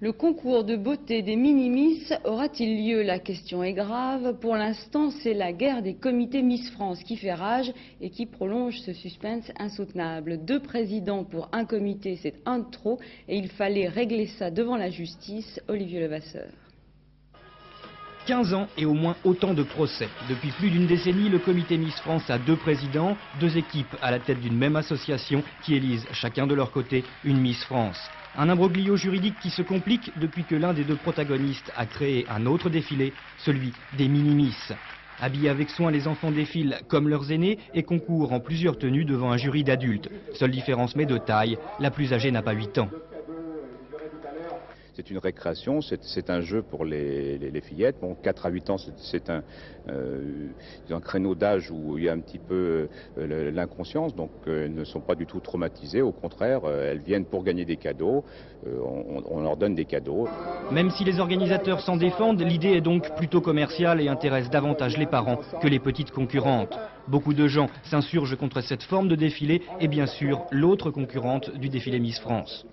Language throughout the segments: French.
Le concours de beauté des mini-miss aura-t-il lieu? La question est grave. Pour l'instant, c'est la guerre des comités Miss France qui fait rage et qui prolonge ce suspense insoutenable. 2 présidents pour un comité, c'est un de trop et il fallait régler ça devant la justice. Olivier Levasseur. 15 ans et au moins autant de procès. Depuis plus d'une décennie, le comité Miss France a 2 présidents, 2 équipes à la tête d'une même association qui élisent chacun de leur côté une Miss France. Un imbroglio juridique qui se complique depuis que l'un des 2 protagonistes a créé un autre défilé, celui des mini-miss. Habillés avec soin, les enfants défilent comme leurs aînés et concourent en plusieurs tenues devant un jury d'adultes. Seule différence mais de taille, la plus âgée n'a pas 8 ans. C'est une récréation, c'est un jeu pour les fillettes. Bon, 4 à 8 ans, c'est un créneau d'âge où il y a un petit peu l'inconscience, donc elles ne sont pas du tout traumatisées. Au contraire, elles viennent pour gagner des cadeaux, on leur donne des cadeaux. Même si les organisateurs s'en défendent, l'idée est donc plutôt commerciale et intéresse davantage les parents que les petites concurrentes. Beaucoup de gens s'insurgent contre cette forme de défilé et bien sûr l'autre concurrente du défilé Miss France.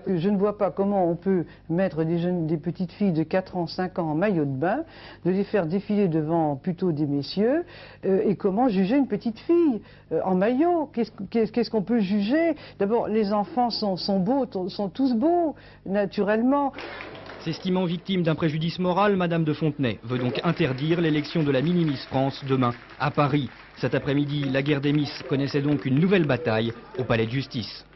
Je ne vois pas comment on peut mettre des petites filles de 4 ans, 5 ans en maillot de bain, de les faire défiler devant plutôt des messieurs, et comment juger une petite fille en maillot. Qu'est-ce qu'on peut juger? D'abord, les enfants sont beaux, sont tous beaux, naturellement. S'estimant victime d'un préjudice moral, Madame de Fontenay veut donc interdire l'élection de la mini-Miss France demain à Paris. Cet après-midi, la guerre des Miss connaissait donc une nouvelle bataille au palais de justice.